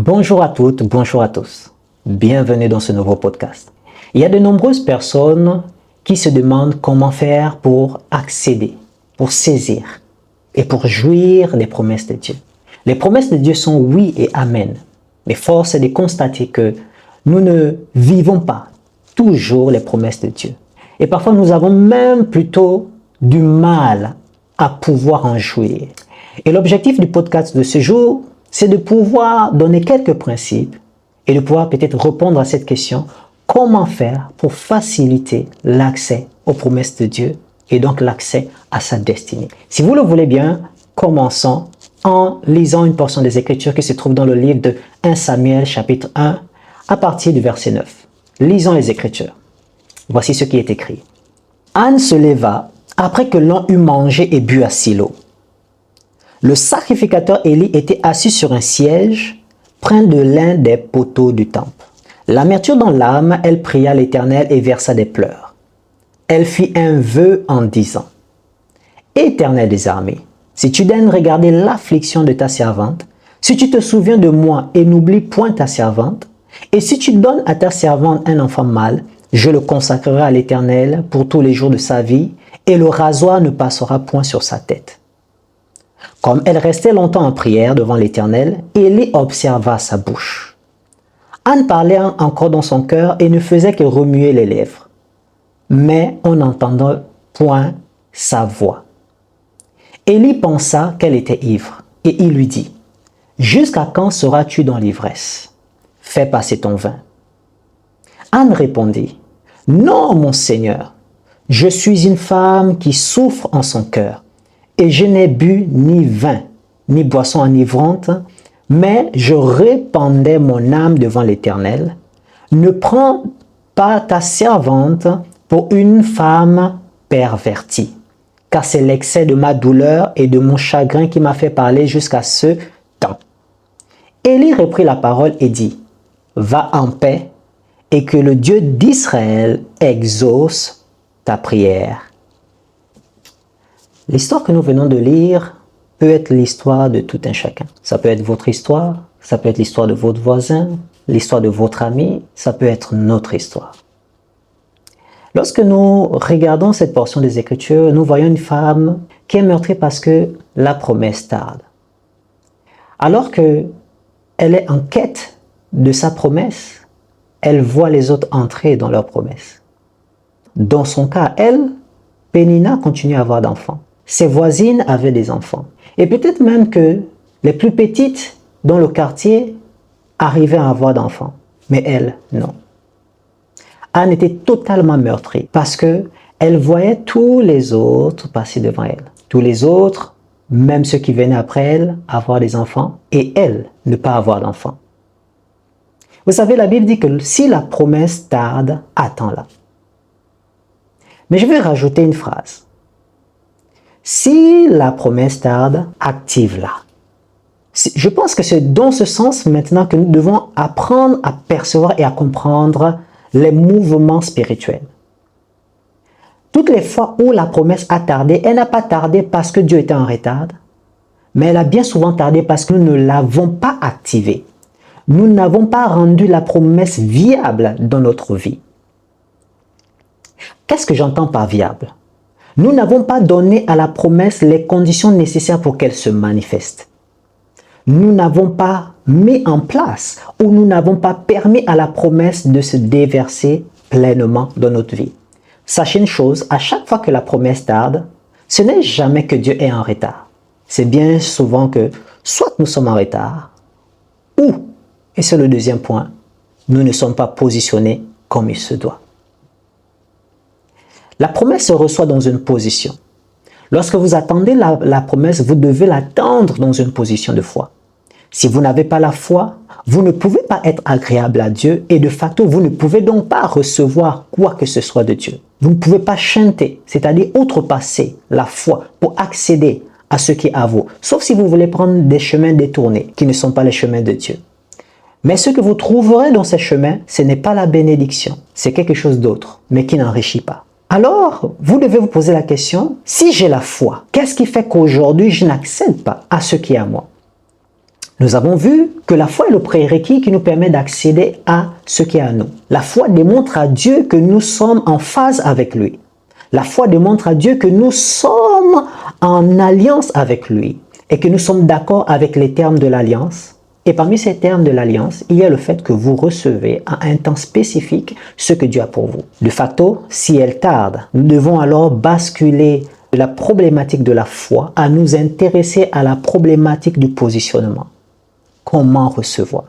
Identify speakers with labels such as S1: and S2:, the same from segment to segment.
S1: Bonjour à toutes, bonjour à tous. Bienvenue dans ce nouveau podcast. Il y a de nombreuses personnes qui se demandent comment faire pour accéder, pour saisir et pour jouir des promesses de Dieu. Les promesses de Dieu sont oui et amen. Mais force est de constater que nous ne vivons pas toujours les promesses de Dieu. Et parfois nous avons même plutôt du mal à pouvoir en jouir. Et l'objectif du podcast de ce jour, c'est de pouvoir donner quelques principes et de pouvoir peut-être répondre à cette question, comment faire pour faciliter l'accès aux promesses de Dieu et donc l'accès à sa destinée. Si vous le voulez bien, commençons en lisant une portion des Écritures qui se trouve dans le livre de 1 Samuel chapitre 1 à partir du verset 9. Lisons les Écritures. Voici ce qui est écrit. Anne se leva après que l'on eut mangé et bu à Silo. Le sacrificateur Élie était assis sur un siège près de l'un des poteaux du temple. L'amertume dans l'âme, elle pria l'Éternel et versa des pleurs. Elle fit un vœu en disant, « Éternel des armées, si tu daignes regarder l'affliction de ta servante, si tu te souviens de moi et n'oublies point ta servante, et si tu donnes à ta servante un enfant mâle, je le consacrerai à l'Éternel pour tous les jours de sa vie, et le rasoir ne passera point sur sa tête. » Comme elle restait longtemps en prière devant l'Éternel, Élie observa sa bouche. Anne parlait encore dans son cœur et ne faisait que remuer les lèvres. Mais on n'entendait point sa voix. Élie pensa qu'elle était ivre et il lui dit, « Jusqu'à quand seras-tu dans l'ivresse? Fais passer ton vin. » Anne répondit, « Non, mon Seigneur, je suis une femme qui souffre en son cœur. Et je n'ai bu ni vin, ni boisson enivrante, mais je répandais mon âme devant l'Éternel. Ne prends pas ta servante pour une femme pervertie, car c'est l'excès de ma douleur et de mon chagrin qui m'a fait parler jusqu'à ce temps. » Élie reprit la parole et dit, « Va en paix, et que le Dieu d'Israël exauce ta prière. » L'histoire que nous venons de lire peut être l'histoire de tout un chacun. Ça peut être votre histoire, ça peut être l'histoire de votre voisin, l'histoire de votre ami, ça peut être notre histoire. Lorsque nous regardons cette portion des Écritures, nous voyons une femme qui est meurtrie parce que la promesse tarde. Alors qu'elle est en quête de sa promesse, elle voit les autres entrer dans leur promesse. Dans son cas, elle, Pénina, continue à avoir d'enfants. Ses voisines avaient des enfants. Et peut-être même que les plus petites dans le quartier arrivaient à avoir d'enfants. Mais elle, non. Anne était totalement meurtrie parce qu'elle voyait tous les autres passer devant elle. Tous les autres, même ceux qui venaient après elle, avoir des enfants et elle, ne pas avoir d'enfants. Vous savez, la Bible dit que si la promesse tarde, attends-la. Mais je vais rajouter une phrase. Si la promesse tarde, active-la. Je pense que c'est dans ce sens maintenant que nous devons apprendre à percevoir et à comprendre les mouvements spirituels. Toutes les fois où la promesse a tardé, elle n'a pas tardé parce que Dieu était en retard, mais elle a bien souvent tardé parce que nous ne l'avons pas activée. Nous n'avons pas rendu la promesse viable dans notre vie. Qu'est-ce que j'entends par viable? Nous n'avons pas donné à la promesse les conditions nécessaires pour qu'elle se manifeste. Nous n'avons pas mis en place ou nous n'avons pas permis à la promesse de se déverser pleinement dans notre vie. Sachez une chose, à chaque fois que la promesse tarde, ce n'est jamais que Dieu est en retard. C'est bien souvent que soit nous sommes en retard ou, et c'est le deuxième point, nous ne sommes pas positionnés comme il se doit. La promesse se reçoit dans une position. Lorsque vous attendez la promesse, vous devez l'attendre dans une position de foi. Si vous n'avez pas la foi, vous ne pouvez pas être agréable à Dieu et de facto, vous ne pouvez donc pas recevoir quoi que ce soit de Dieu. Vous ne pouvez pas chanter, c'est-à-dire outrepasser la foi pour accéder à ce qui est à vous, sauf si vous voulez prendre des chemins détournés qui ne sont pas les chemins de Dieu. Mais ce que vous trouverez dans ces chemins, ce n'est pas la bénédiction, c'est quelque chose d'autre, mais qui n'enrichit pas. Alors, vous devez vous poser la question, si j'ai la foi, qu'est-ce qui fait qu'aujourd'hui, je n'accède pas à ce qui est à moi? Nous avons vu que la foi est le prérequis qui nous permet d'accéder à ce qui est à nous. La foi démontre à Dieu que nous sommes en phase avec lui. La foi démontre à Dieu que nous sommes en alliance avec lui et que nous sommes d'accord avec les termes de l'alliance. Et parmi ces termes de l'alliance, il y a le fait que vous recevez à un temps spécifique ce que Dieu a pour vous. De facto, si elle tarde, nous devons alors basculer de la problématique de la foi à nous intéresser à la problématique du positionnement. Comment recevoir?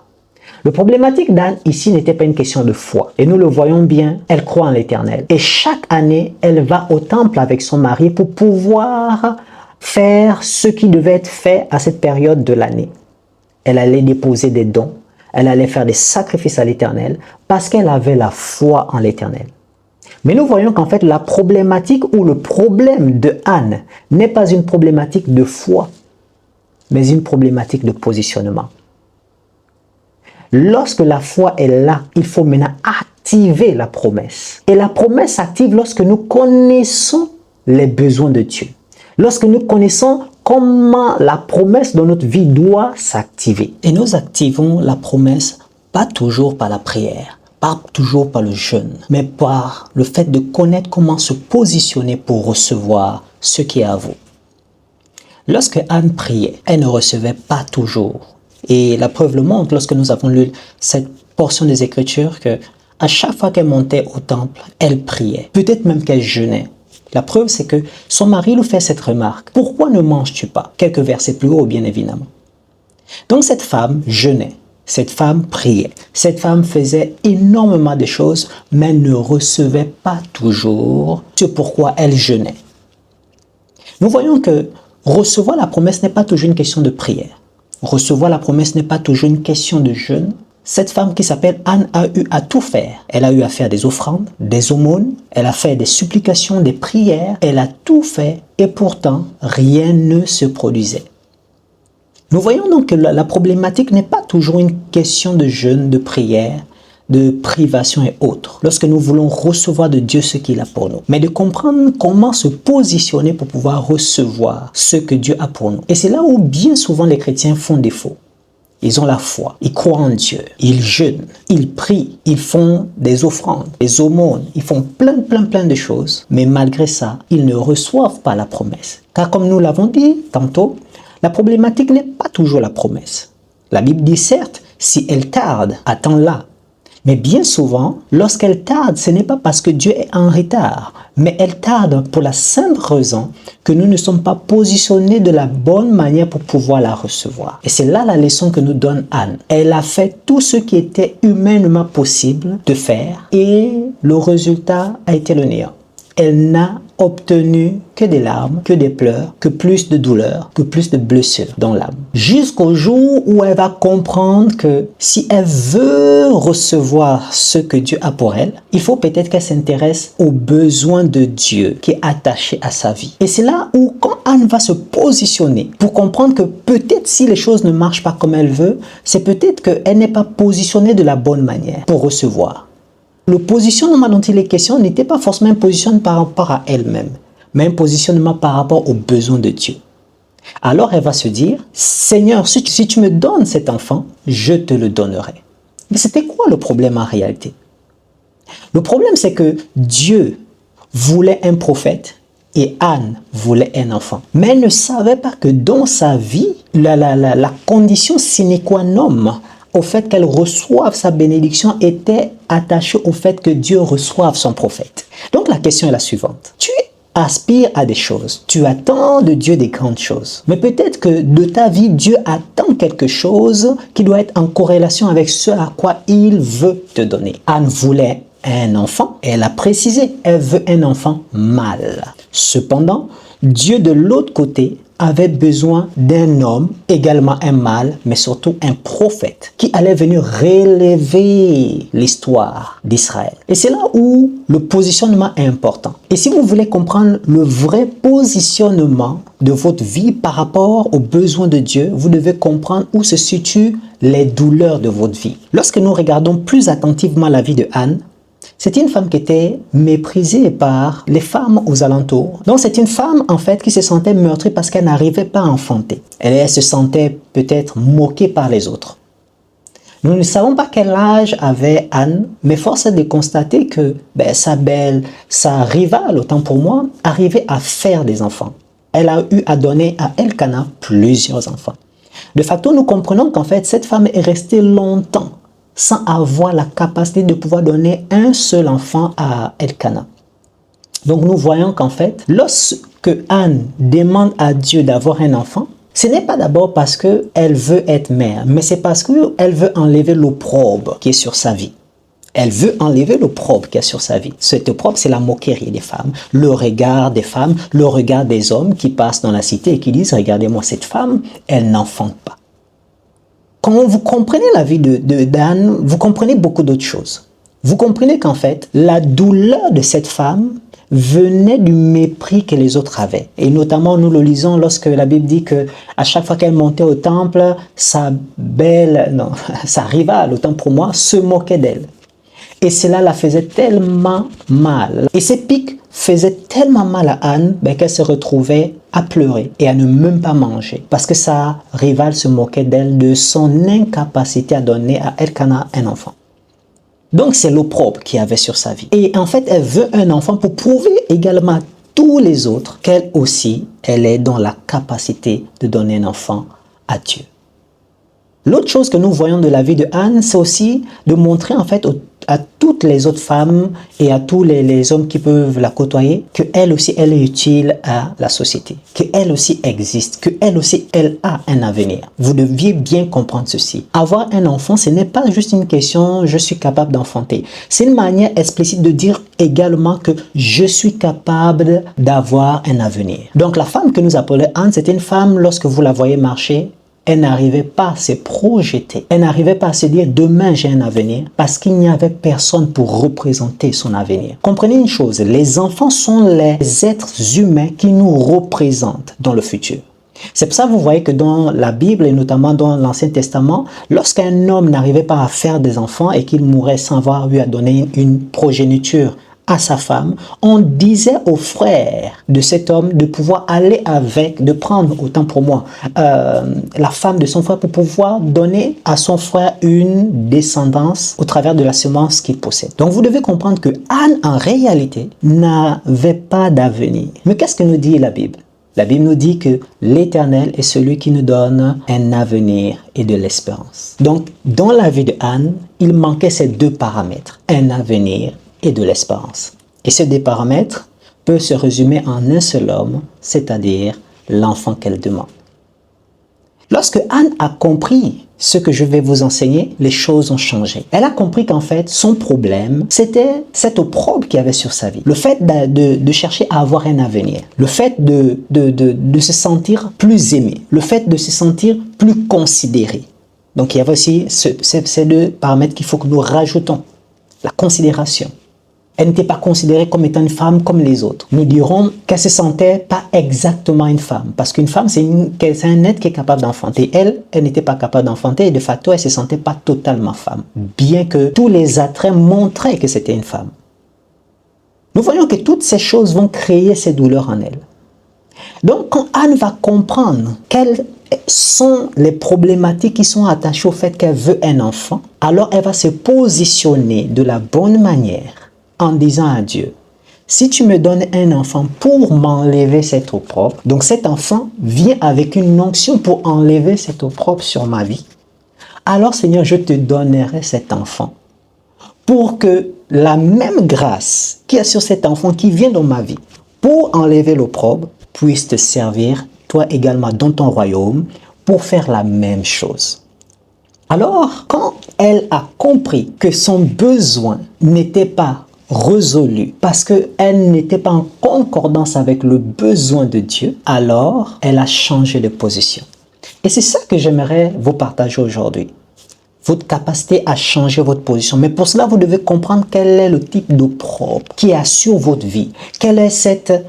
S1: Le problématique d'Anne ici n'était pas une question de foi. Et nous le voyons bien, elle croit en l'Éternel. Et chaque année, elle va au temple avec son mari pour pouvoir faire ce qui devait être fait à cette période de l'année. Elle allait déposer des dons, elle allait faire des sacrifices à l'Éternel parce qu'elle avait la foi en l'Éternel. Mais nous voyons qu'en fait, la problématique ou le problème de Anne n'est pas une problématique de foi, mais une problématique de positionnement. Lorsque la foi est là, il faut maintenant activer la promesse. Et la promesse s'active lorsque nous connaissons les besoins de Dieu. Lorsque nous connaissons comment la promesse dans notre vie doit s'activer. Et nous activons la promesse pas toujours par la prière, pas toujours par le jeûne, mais par le fait de connaître comment se positionner pour recevoir ce qui est à vous. Lorsque Anne priait, elle ne recevait pas toujours. Et la preuve le montre lorsque nous avons lu cette portion des Écritures que à chaque fois qu'elle montait au temple, elle priait. Peut-être même qu'elle jeûnait. La preuve, c'est que son mari lui fait cette remarque. « Pourquoi ne manges-tu pas ?» Quelques versets plus haut, bien évidemment. Donc cette femme jeûnait. Cette femme priait. Cette femme faisait énormément de choses, mais ne recevait pas toujours ce pourquoi elle jeûnait. Nous voyons que recevoir la promesse n'est pas toujours une question de prière. Recevoir la promesse n'est pas toujours une question de jeûne. Cette femme qui s'appelle Anne a eu à tout faire. Elle a eu à faire des offrandes, des aumônes, elle a fait des supplications, des prières. Elle a tout fait et pourtant rien ne se produisait. Nous voyons donc que la problématique n'est pas toujours une question de jeûne, de prière, de privation et autres, lorsque nous voulons recevoir de Dieu ce qu'il a pour nous, mais de comprendre comment se positionner pour pouvoir recevoir ce que Dieu a pour nous. Et c'est là où bien souvent les chrétiens font défaut. Ils ont la foi, ils croient en Dieu, ils jeûnent, ils prient, ils font des offrandes, des aumônes, ils font plein de choses, mais malgré ça, ils ne reçoivent pas la promesse. Car comme nous l'avons dit tantôt, la problématique n'est pas toujours la promesse. La Bible dit certes, si elle tarde, attends-la. Mais bien souvent, lorsqu'elle tarde, ce n'est pas parce que Dieu est en retard, mais elle tarde pour la simple raison que nous ne sommes pas positionnés de la bonne manière pour pouvoir la recevoir. Et c'est là la leçon que nous donne Anne. Elle a fait tout ce qui était humainement possible de faire et le résultat a été le néant. Elle n'a obtenu que des larmes, que des pleurs, que plus de douleurs, que plus de blessures dans l'âme. Jusqu'au jour où elle va comprendre que si elle veut recevoir ce que Dieu a pour elle, il faut peut-être qu'elle s'intéresse aux besoins de Dieu qui est attaché à sa vie. Et c'est là où quand Anne va se positionner pour comprendre que peut-être si les choses ne marchent pas comme elle veut, c'est peut-être qu'elle n'est pas positionnée de la bonne manière pour recevoir. Le positionnement dont il est question n'était pas forcément un positionnement par rapport à elle-même, mais un positionnement par rapport aux besoins de Dieu. Alors elle va se dire, Seigneur, si tu me donnes cet enfant, je te le donnerai. Mais c'était quoi le problème en réalité? Le problème, c'est que Dieu voulait un prophète et Anne voulait un enfant. Mais elle ne savait pas que dans sa vie, la condition sine qua non au fait qu'elle reçoive sa bénédiction était attachée au fait que Dieu reçoive son prophète. Donc la question est la suivante. Tu aspires à des choses, tu attends de Dieu des grandes choses. Mais peut-être que de ta vie, Dieu attend quelque chose qui doit être en corrélation avec ce à quoi il veut te donner. Anne voulait un enfant, elle a précisé, elle veut un enfant mâle. Cependant, Dieu de l'autre côté avait besoin d'un homme, également un mâle, mais surtout un prophète qui allait venir relever l'histoire d'Israël. Et c'est là où le positionnement est important. Et si vous voulez comprendre le vrai positionnement de votre vie par rapport aux besoins de Dieu, vous devez comprendre où se situent les douleurs de votre vie. Lorsque nous regardons plus attentivement la vie de Anne, C'est une femme qui était méprisée par les femmes aux alentours. Donc c'est une femme en fait qui se sentait meurtrie parce qu'elle n'arrivait pas à enfanter. Elle se sentait peut-être moquée par les autres. Nous ne savons pas quel âge avait Anne, mais force est de constater que sa rivale, autant pour moi, arrivait à faire des enfants. Elle a eu à donner à Elkana plusieurs enfants. De facto, nous comprenons qu'en fait, cette femme est restée longtemps sans avoir la capacité de pouvoir donner un seul enfant à Elkana. Donc nous voyons qu'en fait, lorsque Anne demande à Dieu d'avoir un enfant, ce n'est pas d'abord parce qu'elle veut être mère, mais c'est parce qu'elle veut enlever l'opprobre qui est sur sa vie. Elle veut enlever l'opprobre qui est sur sa vie. Cet opprobre, c'est la moquerie des femmes, le regard des femmes, le regard des hommes qui passent dans la cité et qui disent « Regardez-moi cette femme, elle n'enfante pas ». Quand vous comprenez la vie d'Anne, vous comprenez beaucoup d'autres choses. Vous comprenez qu'en fait, la douleur de cette femme venait du mépris que les autres avaient. Et notamment, nous le lisons lorsque la Bible dit que à chaque fois qu'elle montait au temple, sa rivale, autant pour moi, se moquait d'elle. Et cela la faisait tellement mal. Et ces pics faisaient tellement mal à Anne qu'elle se retrouvait à pleurer et à ne même pas manger. Parce que sa rivale se moquait d'elle de son incapacité à donner à Elkana un enfant. Donc c'est l'opprobre qu'il y avait sur sa vie. Et en fait, elle veut un enfant pour prouver également à tous les autres qu'elle aussi, elle est dans la capacité de donner un enfant à Dieu. L'autre chose que nous voyons de la vie de Anne, c'est aussi de montrer en fait à toutes les autres femmes et à tous les hommes qui peuvent la côtoyer qu'elle aussi, elle est utile à la société, qu'elle aussi existe, qu'elle aussi, elle a un avenir. Vous deviez bien comprendre ceci. Avoir un enfant, ce n'est pas juste une question « je suis capable d'enfanter ». C'est une manière explicite de dire également que je suis capable d'avoir un avenir. Donc la femme que nous appelons Anne, c'est une femme, lorsque vous la voyez marcher, elle n'arrivait pas à se projeter. Elle n'arrivait pas à se dire « demain j'ai un avenir » parce qu'il n'y avait personne pour représenter son avenir. Comprenez une chose, les enfants sont les êtres humains qui nous représentent dans le futur. C'est pour ça que vous voyez que dans la Bible et notamment dans l'Ancien Testament, lorsqu'un homme n'arrivait pas à faire des enfants et qu'il mourait sans avoir eu à donner une progéniture à sa femme, on disait aux frères de cet homme de pouvoir aller avec, de prendre, autant pour moi, la femme de son frère pour pouvoir donner à son frère une descendance au travers de la semence qu'il possède. Donc vous devez comprendre que Anne, en réalité, n'avait pas d'avenir. Mais qu'est-ce que nous dit la Bible? La Bible nous dit que l'Éternel est celui qui nous donne un avenir et de l'espérance. Donc, dans la vie de Anne, il manquait ces deux paramètres, un avenir et de l'espérance. Et ces deux paramètres peuvent se résumer en un seul homme, c'est-à-dire l'enfant qu'elle demande. Lorsque Anne a compris ce que je vais vous enseigner, les choses ont changé. Elle a compris qu'en fait, son problème, c'était cet opprobre qu'il y avait sur sa vie. Le fait de chercher à avoir un avenir. Le fait de se sentir plus aimé. Le fait de se sentir plus considéré. Donc, il y avait aussi ces deux paramètres qu'il faut que nous rajoutons. La considération. Elle n'était pas considérée comme étant une femme comme les autres. Nous dirons qu'elle se sentait pas exactement une femme. Parce qu'une femme, c'est un être qui est capable d'enfanter. Elle n'était pas capable d'enfanter et de facto, elle se sentait pas totalement femme. Bien que tous les attraits montraient que c'était une femme. Nous voyons que toutes ces choses vont créer ces douleurs en elle. Donc, quand Anne va comprendre quelles sont les problématiques qui sont attachées au fait qu'elle veut un enfant, alors elle va se positionner de la bonne manière en disant à Dieu, si tu me donnes un enfant pour m'enlever cet opprobre, donc cet enfant vient avec une onction pour enlever cet opprobre sur ma vie, alors Seigneur, je te donnerai cet enfant pour que la même grâce qu'il y a sur cet enfant qui vient dans ma vie pour enlever l'opprobre puisse te servir, toi également, dans ton royaume pour faire la même chose. Alors, quand elle a compris que son besoin n'était pas résolu parce qu'elle n'était pas en concordance avec le besoin de Dieu, alors elle a changé de position. Et c'est ça que j'aimerais vous partager aujourd'hui. Votre capacité à changer votre position. Mais pour cela, vous devez comprendre quel est le type d'opprobre qui assure votre vie. Quelle est cette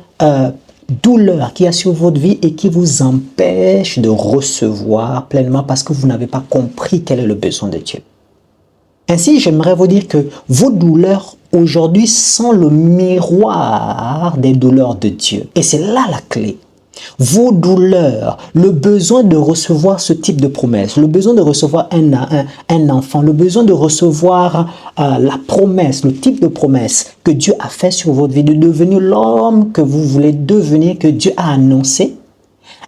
S1: douleur qui assure votre vie et qui vous empêche de recevoir pleinement parce que vous n'avez pas compris quel est le besoin de Dieu. Ainsi, j'aimerais vous dire que vos douleurs aujourd'hui sont le miroir des douleurs de Dieu. Et c'est là la clé. Vos douleurs, le besoin de recevoir ce type de promesse, le besoin de recevoir un enfant, le besoin de recevoir la promesse, le type de promesse que Dieu a fait sur votre vie, de devenir l'homme que vous voulez devenir, que Dieu a annoncé,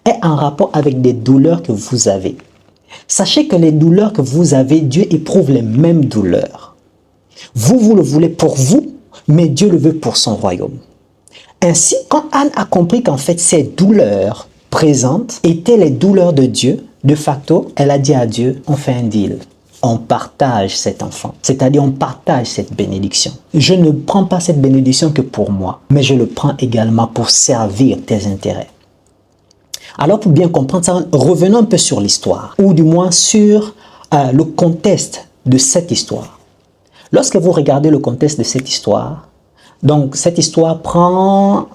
S1: est en rapport avec des douleurs que vous avez. Sachez que les douleurs que vous avez, Dieu éprouve les mêmes douleurs. Vous le voulez pour vous, mais Dieu le veut pour son royaume. Ainsi, quand Anne a compris qu'en fait, ces douleurs présentes étaient les douleurs de Dieu, de facto, elle a dit à Dieu, on fait un deal. On partage cet enfant, c'est-à-dire on partage cette bénédiction. Je ne prends pas cette bénédiction que pour moi, mais je le prends également pour servir tes intérêts. Alors, pour bien comprendre ça, revenons un peu sur l'histoire, ou du moins sur le contexte de cette histoire. Lorsque vous regardez le contexte de cette histoire, donc cette histoire prend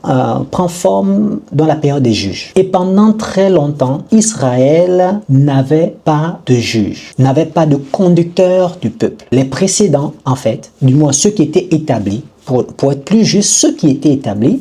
S1: forme dans la période des juges. Et pendant très longtemps, Israël n'avait pas de juge, n'avait pas de conducteur du peuple. Les précédents, en fait, du moins ceux qui étaient établis, pour être plus juste, ceux qui étaient établis,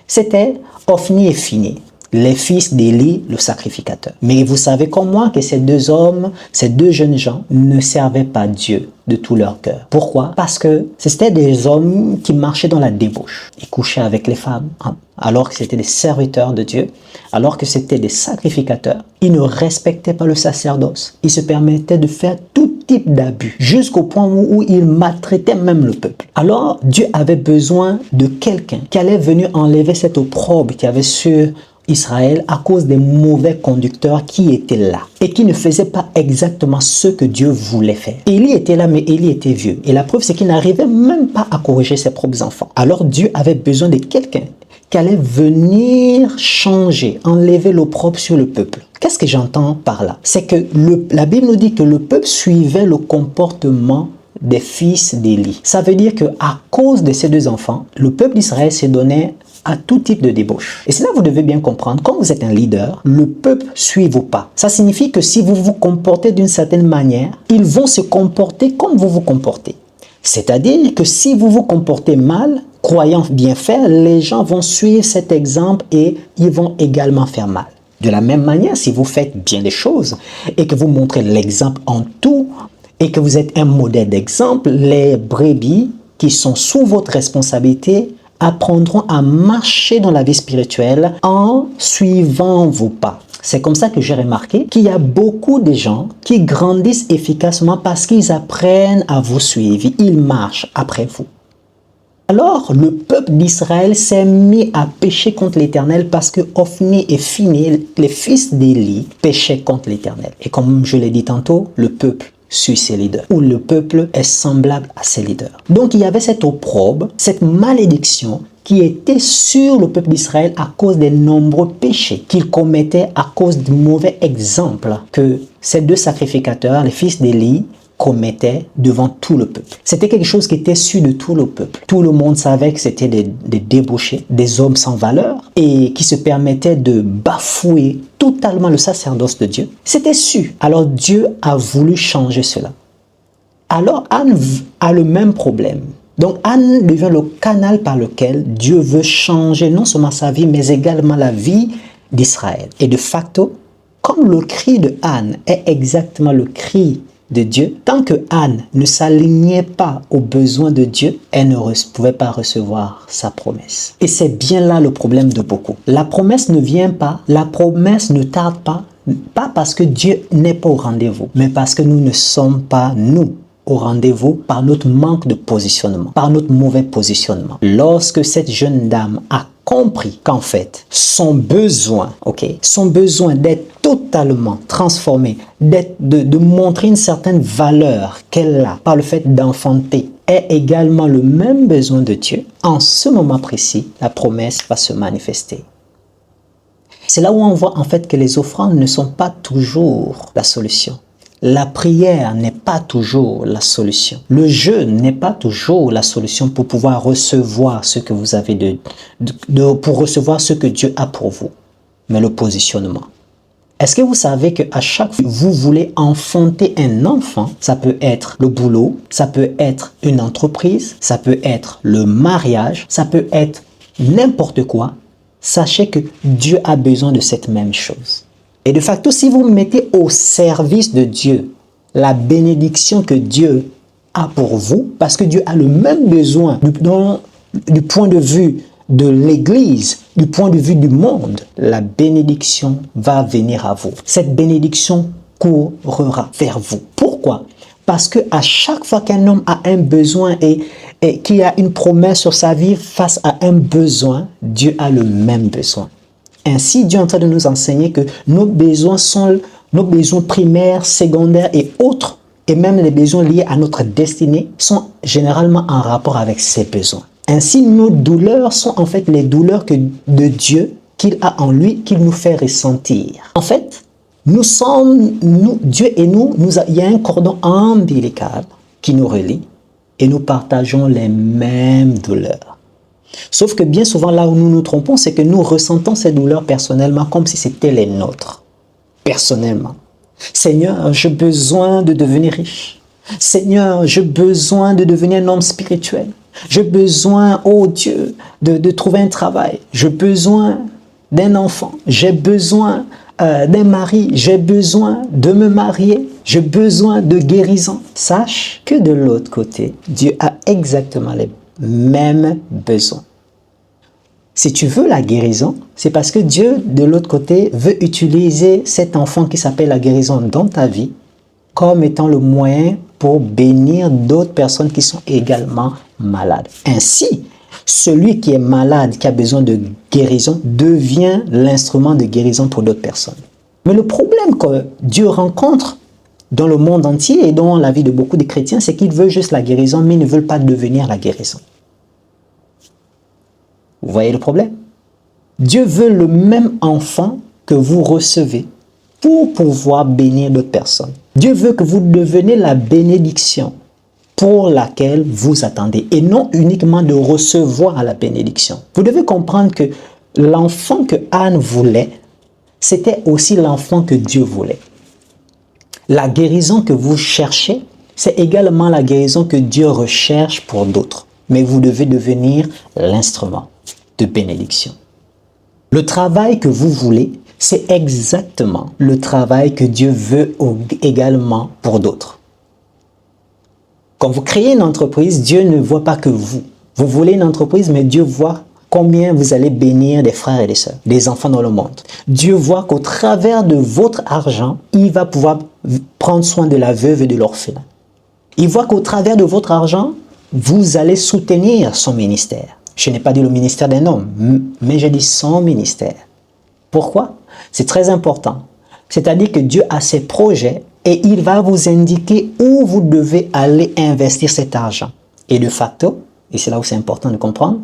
S1: c'était Ophni et Phiné, les fils d'Élie, le sacrificateur. Mais vous savez comme moi que ces deux hommes, ces deux jeunes gens ne servaient pas Dieu de tout leur cœur. Pourquoi? Parce que c'était des hommes qui marchaient dans la débauche. Ils couchaient avec les femmes, alors que c'était des serviteurs de Dieu, alors que c'était des sacrificateurs. Ils ne respectaient pas le sacerdoce. Ils se permettaient de faire tout type d'abus, jusqu'au point où ils maltraitaient même le peuple. Alors, Dieu avait besoin de quelqu'un qui allait venir enlever cette opprobre qu'il y avait sur Israël à cause des mauvais conducteurs qui étaient là et qui ne faisaient pas exactement ce que Dieu voulait faire. Élie était là, mais Élie était vieux. Et la preuve, c'est qu'il n'arrivait même pas à corriger ses propres enfants. Alors Dieu avait besoin de quelqu'un qui allait venir changer, enlever l'opprobre sur le peuple. Qu'est-ce que j'entends par là? C'est que la Bible nous dit que le peuple suivait le comportement des fils d'Élie. Ça veut dire qu'à cause de ces deux enfants, le peuple d'Israël s'est donné à tout type de débauche. Et c'est là que vous devez bien comprendre, quand vous êtes un leader, le peuple suit vos pas. Ça signifie que si vous vous comportez d'une certaine manière, ils vont se comporter comme vous vous comportez. C'est-à-dire que si vous vous comportez mal, croyant bien faire, les gens vont suivre cet exemple et ils vont également faire mal. De la même manière, si vous faites bien des choses et que vous montrez l'exemple en tout et que vous êtes un modèle d'exemple, les brebis qui sont sous votre responsabilité apprendront à marcher dans la vie spirituelle en suivant vos pas. C'est comme ça que j'ai remarqué qu'il y a beaucoup de gens qui grandissent efficacement parce qu'ils apprennent à vous suivre. Ils marchent après vous. Alors, le peuple d'Israël s'est mis à pécher contre l'Éternel parce que Ophni et Phiné, les fils d'Élie, péchaient contre l'Éternel. Et comme je l'ai dit tantôt, le peuple suit ses leaders, ou le peuple est semblable à ses leaders. Donc il y avait cette opprobre, cette malédiction qui était sur le peuple d'Israël à cause des nombreux péchés qu'ils commettaient à cause du mauvais exemple que ces deux sacrificateurs, les fils d'Élie, commettaient devant tout le peuple. C'était quelque chose qui était su de tout le peuple. Tout le monde savait que c'était des débauchés, des hommes sans valeur et qui se permettaient de bafouer totalement le sacerdoce de Dieu. C'était su. Alors Dieu a voulu changer cela. Alors Anne a le même problème. Donc Anne devient le canal par lequel Dieu veut changer non seulement sa vie, mais également la vie d'Israël. Et de facto, comme le cri de Anne est exactement le cri de Dieu, tant que Anne ne s'alignait pas aux besoins de Dieu, elle ne pouvait pas recevoir sa promesse. Et c'est bien là le problème de beaucoup. La promesse ne vient pas, la promesse ne tarde pas parce que Dieu n'est pas au rendez-vous, mais parce que nous ne sommes pas, nous, au rendez-vous par notre manque de positionnement, par notre mauvais positionnement. Lorsque cette jeune dame a compris qu'en fait, son besoin d'être totalement transformé, de montrer une certaine valeur qu'elle a par le fait d'enfanter, est également le même besoin de Dieu, en ce moment précis, la promesse va se manifester. C'est là où on voit en fait que les offrandes ne sont pas toujours la solution. La prière n'est pas toujours la solution. Le jeûne n'est pas toujours la solution pour pouvoir recevoir ce que vous avez pour recevoir ce que Dieu a pour vous. Mais le positionnement. Est-ce que vous savez qu'à chaque fois que vous voulez enfanter un enfant, ça peut être le boulot, ça peut être une entreprise, ça peut être le mariage, ça peut être n'importe quoi, sachez que Dieu a besoin de cette même chose. Et de facto, si vous mettez au service de Dieu la bénédiction que Dieu a pour vous, parce que Dieu a le même besoin du point de vue de l'Église, du point de vue du monde, la bénédiction va venir à vous. Cette bénédiction courra vers vous. Pourquoi? Parce que à chaque fois qu'un homme a un besoin et qu'il a une promesse sur sa vie face à un besoin, Dieu a le même besoin. Ainsi, Dieu est en train de nous enseigner que nos besoins sont nos besoins primaires, secondaires et autres, et même les besoins liés à notre destinée, sont généralement en rapport avec ces besoins. Ainsi, nos douleurs sont en fait les douleurs de Dieu qu'il a en lui, qu'il nous fait ressentir. En fait, Dieu et nous, il y a un cordon ombilical qui nous relie et nous partageons les mêmes douleurs. Sauf que bien souvent, là où nous nous trompons, c'est que nous ressentons ces douleurs personnellement comme si c'était les nôtres. Personnellement. Seigneur, j'ai besoin de devenir riche. Seigneur, j'ai besoin de devenir un homme spirituel. J'ai besoin, oh Dieu, de trouver un travail. J'ai besoin d'un enfant. J'ai besoin d'un mari. J'ai besoin de me marier. J'ai besoin de guérison. Sache que de l'autre côté, Dieu a exactement les mêmes besoins. Si tu veux la guérison, c'est parce que Dieu, de l'autre côté, veut utiliser cet enfant qui s'appelle la guérison dans ta vie comme étant le moyen pour bénir d'autres personnes qui sont également malades. Ainsi, celui qui est malade, qui a besoin de guérison, devient l'instrument de guérison pour d'autres personnes. Mais le problème que Dieu rencontre dans le monde entier et dans la vie de beaucoup de chrétiens, c'est qu'ils veulent juste la guérison, mais ils ne veulent pas devenir la guérison. Vous voyez le problème? Dieu veut le même enfant que vous recevez pour pouvoir bénir d'autres personnes. Dieu veut que vous deveniez la bénédiction pour laquelle vous attendez et non uniquement de recevoir la bénédiction. Vous devez comprendre que l'enfant que Anne voulait, c'était aussi l'enfant que Dieu voulait. La guérison que vous cherchez, c'est également la guérison que Dieu recherche pour d'autres. Mais vous devez devenir l'instrument de bénédiction. Le travail que vous voulez, c'est exactement le travail que Dieu veut également pour d'autres. Quand vous créez une entreprise, Dieu ne voit pas que vous. Vous voulez une entreprise, mais Dieu voit combien vous allez bénir des frères et des sœurs, des enfants dans le monde. Dieu voit qu'au travers de votre argent, il va pouvoir prendre soin de la veuve et de l'orphelin. Il voit qu'au travers de votre argent, vous allez soutenir son ministère. Je n'ai pas dit le ministère d'un homme, mais j'ai dit son ministère. Pourquoi? C'est très important. C'est-à-dire que Dieu a ses projets et il va vous indiquer où vous devez aller investir cet argent. Et de facto, et c'est là où c'est important de comprendre,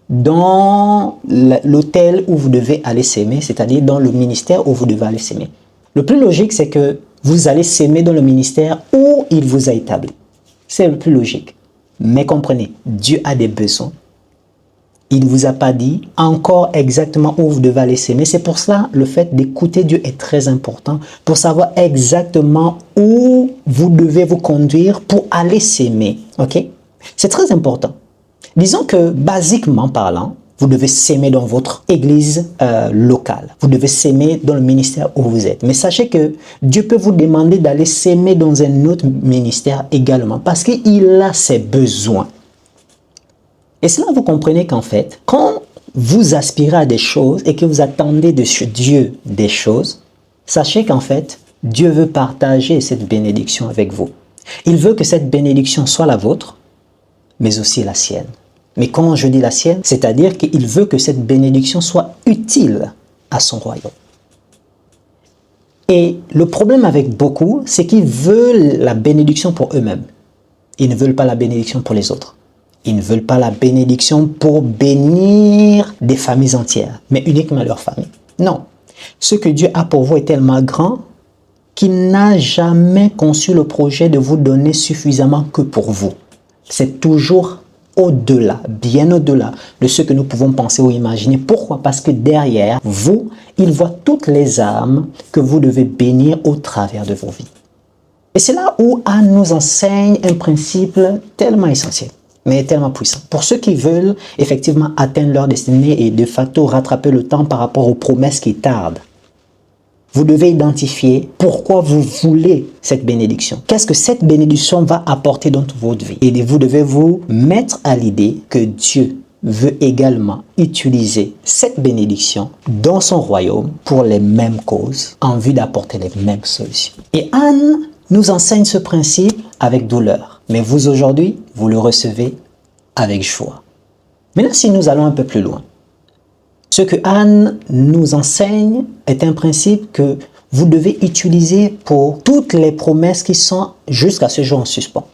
S1: dans l'hôtel où vous devez aller s'aimer, c'est-à-dire dans le ministère où vous devez aller s'aimer. Le plus logique, c'est que vous allez s'aimer dans le ministère où il vous a établi. C'est le plus logique. Mais comprenez, Dieu a des besoins. Il ne vous a pas dit encore exactement où vous devez aller s'aimer. C'est pour cela, le fait d'écouter Dieu est très important pour savoir exactement où vous devez vous conduire pour aller s'aimer. Ok? C'est très important. Disons que, basiquement parlant, vous devez s'aimer dans votre église locale. Vous devez s'aimer dans le ministère où vous êtes. Mais sachez que Dieu peut vous demander d'aller s'aimer dans un autre ministère également parce qu'il a ses besoins. Et cela, vous comprenez qu'en fait, quand vous aspirez à des choses et que vous attendez de Dieu des choses, sachez qu'en fait, Dieu veut partager cette bénédiction avec vous. Il veut que cette bénédiction soit la vôtre, mais aussi la sienne. Mais quand je dis la sienne, c'est-à-dire qu'il veut que cette bénédiction soit utile à son royaume. Et le problème avec beaucoup, c'est qu'ils veulent la bénédiction pour eux-mêmes. Ils ne veulent pas la bénédiction pour les autres. Ils ne veulent pas la bénédiction pour bénir des familles entières, mais uniquement leur famille. Non. Ce que Dieu a pour vous est tellement grand qu'il n'a jamais conçu le projet de vous donner suffisamment que pour vous. C'est toujours au-delà, bien au-delà de ce que nous pouvons penser ou imaginer. Pourquoi? Parce que derrière vous, il voit toutes les âmes que vous devez bénir au travers de vos vies. Et c'est là où Anne nous enseigne un principe tellement essentiel, mais tellement puissant. Pour ceux qui veulent effectivement atteindre leur destinée et de facto rattraper le temps par rapport aux promesses qui tardent, vous devez identifier pourquoi vous voulez cette bénédiction. Qu'est-ce que cette bénédiction va apporter dans votre vie? Et vous devez vous mettre à l'idée que Dieu veut également utiliser cette bénédiction dans son royaume pour les mêmes causes, en vue d'apporter les mêmes solutions. Et Anne nous enseigne ce principe avec douleur. Mais vous aujourd'hui, vous le recevez avec joie. Maintenant, si nous allons un peu plus loin, ce que Anne nous enseigne est un principe que vous devez utiliser pour toutes les promesses qui sont jusqu'à ce jour en suspens.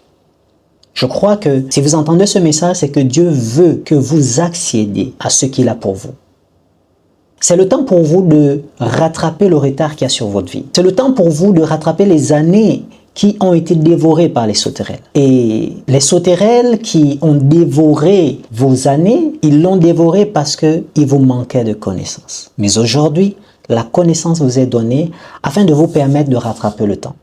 S1: Je crois que si vous entendez ce message, c'est que Dieu veut que vous accédiez à ce qu'il a pour vous. C'est le temps pour vous de rattraper le retard qu'il y a sur votre vie. C'est le temps pour vous de rattraper les années qui ont été dévorées par les sauterelles. Et les sauterelles qui ont dévoré vos années, ils l'ont dévoré parce qu'il vous manquait de connaissances. Mais aujourd'hui, la connaissance vous est donnée afin de vous permettre de rattraper le temps.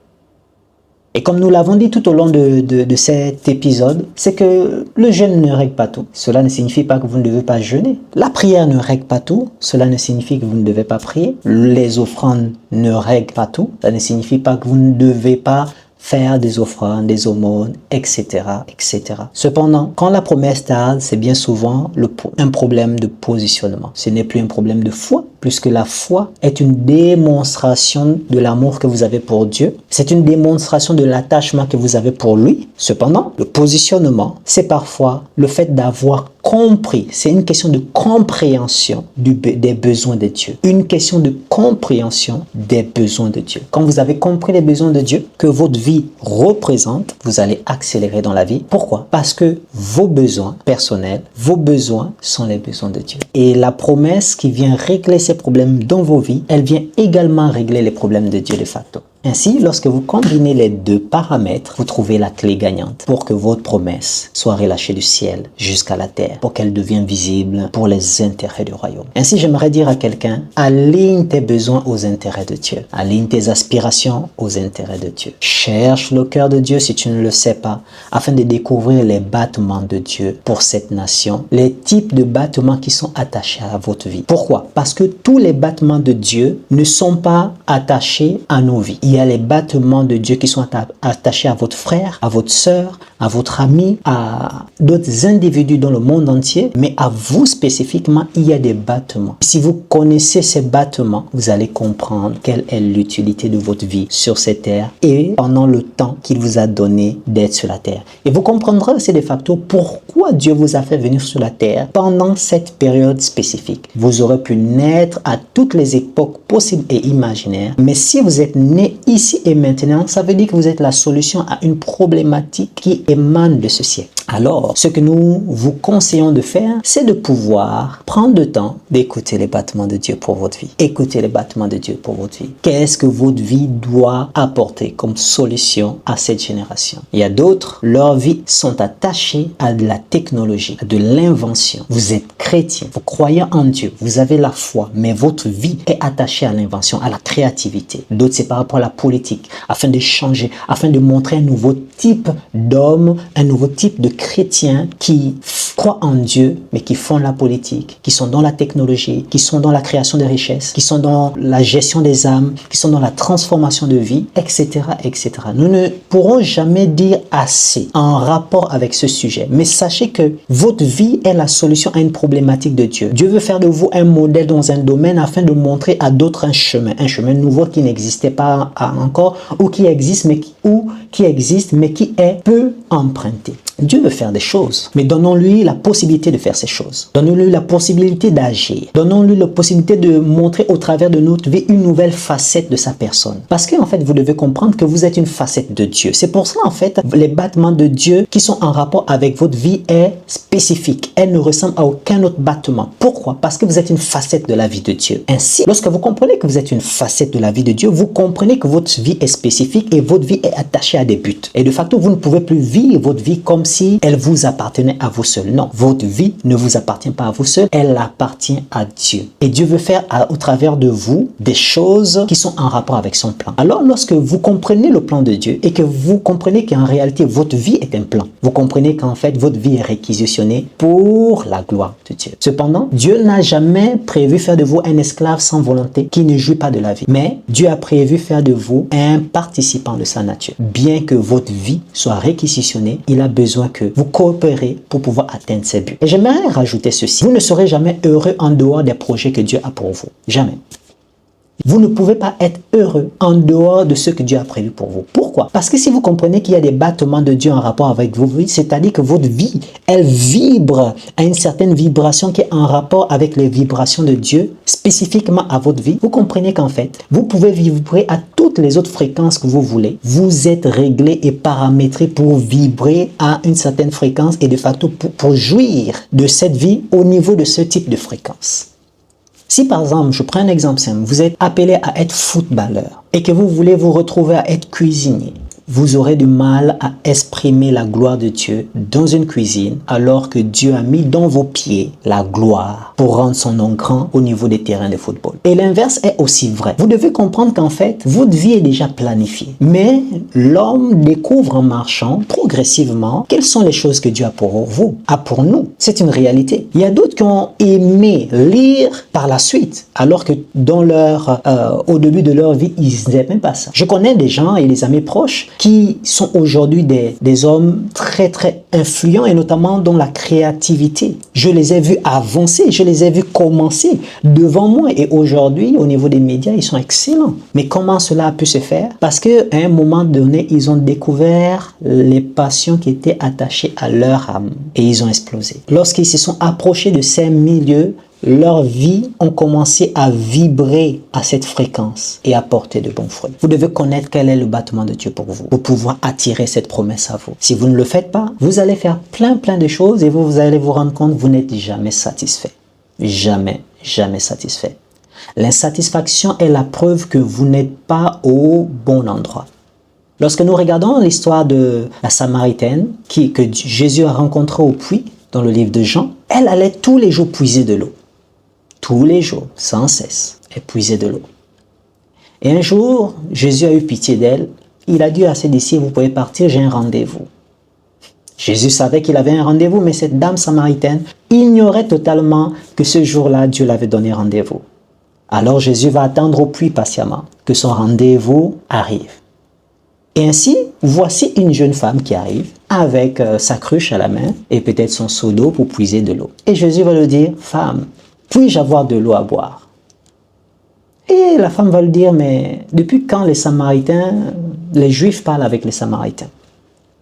S1: Et comme nous l'avons dit tout au long de cet épisode, c'est que le jeûne ne règle pas tout. Cela ne signifie pas que vous ne devez pas jeûner. La prière ne règle pas tout. Cela ne signifie que vous ne devez pas prier. Les offrandes ne règlent pas tout. Cela ne signifie pas que vous ne devez pas faire des offrandes, des aumônes, etc., etc. Cependant, quand la promesse tarde, c'est bien souvent un problème de positionnement. Ce n'est plus un problème de foi, puisque la foi est une démonstration de l'amour que vous avez pour Dieu. C'est une démonstration de l'attachement que vous avez pour lui. Cependant, le positionnement, c'est parfois le fait d'avoir compris. C'est une question de compréhension des besoins de Dieu. Une question de compréhension des besoins de Dieu. Quand vous avez compris les besoins de Dieu que votre vie représente, vous allez accélérer dans la vie. Pourquoi? Parce que vos besoins personnels, vos besoins sont les besoins de Dieu. Et la promesse qui vient régler ces problèmes dans vos vies, elle vient également régler les problèmes de Dieu de facto. Ainsi, lorsque vous combinez les deux paramètres, vous trouvez la clé gagnante pour que votre promesse soit relâchée du ciel jusqu'à la terre, pour qu'elle devienne visible pour les intérêts du royaume. Ainsi, j'aimerais dire à quelqu'un, aligne tes besoins aux intérêts de Dieu. Aligne tes aspirations aux intérêts de Dieu. Cherche le cœur de Dieu si tu ne le sais pas, afin de découvrir les battements de Dieu pour cette nation, les types de battements qui sont attachés à votre vie. Pourquoi? Parce que tous les battements de Dieu ne sont pas attachés à nos vies. Il y a les battements de Dieu qui sont attachés à votre frère, à votre sœur, à votre ami, à d'autres individus dans le monde entier, mais à vous spécifiquement, il y a des battements. Si vous connaissez ces battements, vous allez comprendre quelle est l'utilité de votre vie sur cette terre et pendant le temps qu'il vous a donné d'être sur la terre. Et vous comprendrez aussi de facto pourquoi Dieu vous a fait venir sur la terre pendant cette période spécifique. Vous aurez pu naître à toutes les époques possibles et imaginaires, mais si vous êtes né ici et maintenant, ça veut dire que vous êtes la solution à une problématique qui émane de ce siècle. Alors, ce que nous vous conseillons de faire, c'est de pouvoir prendre le temps d'écouter les battements de Dieu pour votre vie. Écoutez les battements de Dieu pour votre vie. Qu'est-ce que votre vie doit apporter comme solution à cette génération? Il y a d'autres, leurs vies sont attachées à de la technologie, à de l'invention. Vous êtes chrétien, vous croyez en Dieu, vous avez la foi, mais votre vie est attachée à l'invention, à la créativité. D'autres, c'est par rapport à la politique, afin de changer, afin de montrer un nouveau type d'homme, un nouveau type de chrétiens qui croient en Dieu, mais qui font la politique, qui sont dans la technologie, qui sont dans la création de richesses, qui sont dans la gestion des âmes, qui sont dans la transformation de vie, etc., etc. Nous ne pourrons jamais dire assez en rapport avec ce sujet, mais sachez que votre vie est la solution à une problématique de Dieu. Dieu veut faire de vous un modèle dans un domaine afin de montrer à d'autres un chemin nouveau qui n'existait pas encore ou qui existe, mais qui est peu emprunté. Dieu veut faire des choses, mais donnons-lui la possibilité de faire ces choses. Donnons-lui la possibilité d'agir. Donnons-lui la possibilité de montrer au travers de notre vie une nouvelle facette de sa personne. Parce qu'en fait, vous devez comprendre que vous êtes une facette de Dieu. C'est pour cela, en fait, les battements de Dieu qui sont en rapport avec votre vie est spécifique. Elle ne ressemble à aucun autre battement. Pourquoi? Parce que vous êtes une facette de la vie de Dieu. Ainsi, lorsque vous comprenez que vous êtes une facette de la vie de Dieu, vous comprenez que votre vie est spécifique et votre vie est attachée à des buts. Et de facto, vous ne pouvez plus vivre votre vie comme si elle vous appartenait à vous seul. Non, votre vie ne vous appartient pas à vous seul, elle appartient à Dieu. Et Dieu veut faire au travers de vous des choses qui sont en rapport avec son plan. Alors, lorsque vous comprenez le plan de Dieu et que vous comprenez qu'en réalité, votre vie est un plan, vous comprenez qu'en fait, votre vie est réquisitionnée pour la gloire de Dieu. Cependant, Dieu n'a jamais prévu faire de vous un esclave sans volonté qui ne jouit pas de la vie. Mais Dieu a prévu faire de vous un participant de sa nature. Bien que votre vie soit réquisitionnée, il a besoin que vous coopérez pour pouvoir atteindre ses buts. Et j'aimerais rajouter ceci. Vous ne serez jamais heureux en dehors des projets que Dieu a pour vous. Jamais. Vous ne pouvez pas être heureux en dehors de ce que Dieu a prévu pour vous. Pourquoi? Parce que si vous comprenez qu'il y a des battements de Dieu en rapport avec vos vies, c'est-à-dire que votre vie, elle vibre à une certaine vibration qui est en rapport avec les vibrations de Dieu, spécifiquement à votre vie, vous comprenez qu'en fait, vous pouvez vibrer à toutes les autres fréquences que vous voulez. Vous êtes réglé et paramétré pour vibrer à une certaine fréquence et de facto pour jouir de cette vie au niveau de ce type de fréquence. Si par exemple, je prends un exemple simple, vous êtes appelé à être footballeur et que vous voulez vous retrouver à être cuisinier, vous aurez du mal à exprimer la gloire de Dieu dans une cuisine alors que Dieu a mis dans vos pieds la gloire pour rendre son nom grand au niveau des terrains de football. Et l'inverse est aussi vrai. Vous devez comprendre qu'en fait, votre vie est déjà planifiée. Mais l'homme découvre en marchant progressivement quelles sont les choses que Dieu a pour vous, a pour nous. C'est une réalité. Il y a d'autres qui ont aimé lire par la suite alors que au début de leur vie, ils n'aimaient pas ça. Je connais des gens et des amis proches qui sont aujourd'hui des hommes très très influents et notamment dans la créativité. Je les ai vus avancer, je les ai vus commencer devant moi et aujourd'hui au niveau des médias ils sont excellents. Mais comment cela a pu se faire? Parce qu'à un moment donné ils ont découvert les passions qui étaient attachées à leur âme et ils ont explosé. Lorsqu'ils se sont approchés de ces milieux, leur vie ont commencé à vibrer à cette fréquence et à porter de bons fruits. Vous devez connaître quel est le battement de Dieu pour vous, pour pouvoir attirer cette promesse à vous. Si vous ne le faites pas, vous allez faire plein de choses et vous allez vous rendre compte que vous n'êtes jamais satisfait. Jamais satisfait. L'insatisfaction est la preuve que vous n'êtes pas au bon endroit. Lorsque nous regardons l'histoire de la Samaritaine que Jésus a rencontrée au puits dans le livre de Jean, elle allait tous les jours puiser de l'eau. Tous les jours, sans cesse, elle puisait de l'eau. Et un jour, Jésus a eu pitié d'elle. Il a dit à ses disciples, vous pouvez partir, j'ai un rendez-vous. Jésus savait qu'il avait un rendez-vous, mais cette dame samaritaine ignorait totalement que ce jour-là, Dieu l'avait donné rendez-vous. Alors Jésus va attendre au puits patiemment que son rendez-vous arrive. Et ainsi, voici une jeune femme qui arrive avec sa cruche à la main et peut-être son seau d'eau pour puiser de l'eau. Et Jésus va lui dire, femme, puis-je avoir de l'eau à boire? Et la femme va lui dire, mais depuis quand les Juifs parlent avec les Samaritains?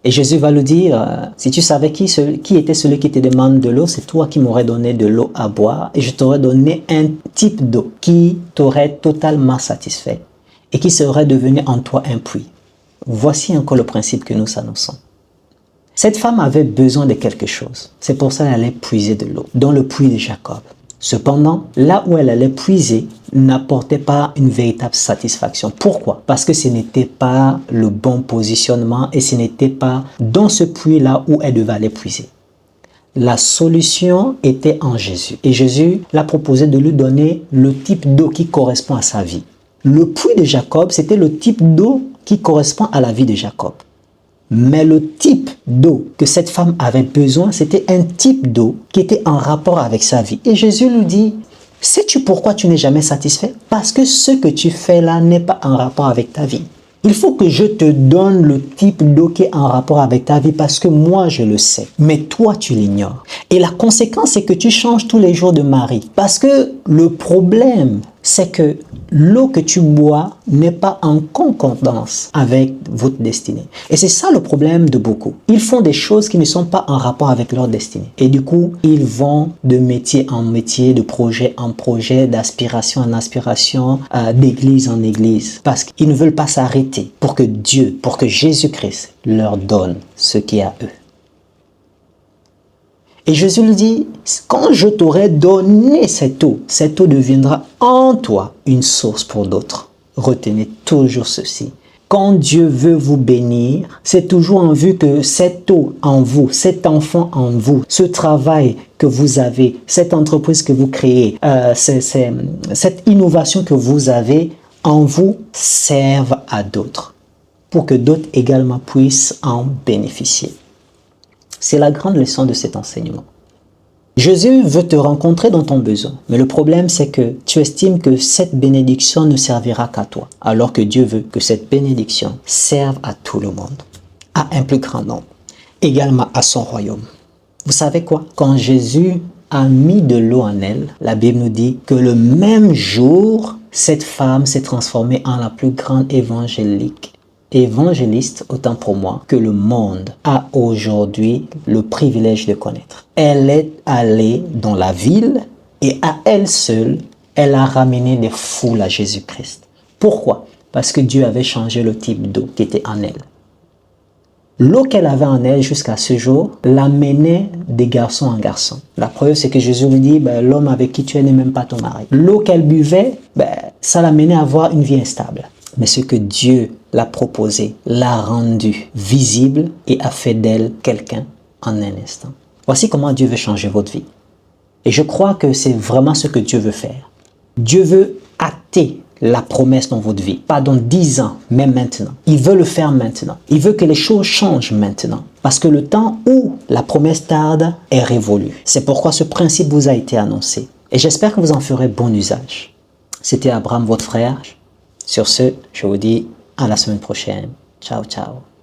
S1: Et Jésus va lui dire, si tu savais qui était celui qui te demande de l'eau, c'est toi qui m'aurais donné de l'eau à boire et je t'aurais donné un type d'eau qui t'aurait totalement satisfait et qui serait devenu en toi un puits. Voici encore le principe que nous annonçons. Cette femme avait besoin de quelque chose. C'est pour ça qu'elle allait puiser de l'eau dans le puits de Jacob. Cependant, là où elle allait puiser n'apportait pas une véritable satisfaction. Pourquoi? Parce que ce n'était pas le bon positionnement et ce n'était pas dans ce puits-là où elle devait aller puiser. La solution était en Jésus. Et Jésus l'a proposé de lui donner le type d'eau qui correspond à sa vie. Le puits de Jacob, c'était le type d'eau qui correspond à la vie de Jacob. Mais le type d'eau que cette femme avait besoin, c'était un type d'eau qui était en rapport avec sa vie. Et Jésus lui dit, sais-tu pourquoi tu n'es jamais satisfait? Parce que ce que tu fais là n'est pas en rapport avec ta vie. Il faut que je te donne le type d'eau qui est en rapport avec ta vie parce que moi je le sais, mais toi tu l'ignores. Et la conséquence c'est que tu changes tous les jours de mari. Parce que le problème c'est que l'eau que tu bois n'est pas en concordance avec votre destinée. Et c'est ça le problème de beaucoup. Ils font des choses qui ne sont pas en rapport avec leur destinée. Et du coup, ils vont de métier en métier, de projet en projet, d'aspiration en aspiration, d'église en église. Parce qu'ils ne veulent pas s'arrêter pour que Dieu, pour que Jésus-Christ leur donne ce qui est à eux. Et Jésus lui dit, quand je t'aurai donné cette eau deviendra en toi une source pour d'autres. Retenez toujours ceci. Quand Dieu veut vous bénir, c'est toujours en vue que cette eau en vous, cet enfant en vous, ce travail que vous avez, cette entreprise que vous créez, cette innovation que vous avez en vous serve à d'autres, pour que d'autres également puissent en bénéficier. C'est la grande leçon de cet enseignement. Jésus veut te rencontrer dans ton besoin, mais le problème c'est que tu estimes que cette bénédiction ne servira qu'à toi, alors que Dieu veut que cette bénédiction serve à tout le monde, à un plus grand nombre, également à son royaume. Vous savez quoi? Quand Jésus a mis de l'eau en elle, la Bible nous dit que le même jour, cette femme s'est transformée en la plus grande évangéliste, autant pour moi, que le monde a aujourd'hui le privilège de connaître. Elle est allée dans la ville et à elle seule, elle a ramené des foules à Jésus-Christ. Pourquoi? Parce que Dieu avait changé le type d'eau qui était en elle. L'eau qu'elle avait en elle jusqu'à ce jour l'amenait de garçon en garçon. La preuve, c'est que Jésus lui dit, l'homme avec qui tu es n'est même pas ton mari. L'eau qu'elle buvait, ça l'amenait à avoir une vie instable. Mais ce que Dieu l'a proposé, l'a rendu visible et a fait d'elle quelqu'un en un instant. Voici comment Dieu veut changer votre vie. Et je crois que c'est vraiment ce que Dieu veut faire. Dieu veut hâter la promesse dans votre vie, pas dans 10 ans, mais maintenant. Il veut le faire maintenant. Il veut que les choses changent maintenant. Parce que le temps où la promesse tarde est révolu. C'est pourquoi ce principe vous a été annoncé. Et j'espère que vous en ferez bon usage. C'était Abraham, votre frère. Sur ce, je vous dis à la semaine prochaine. Ciao, ciao.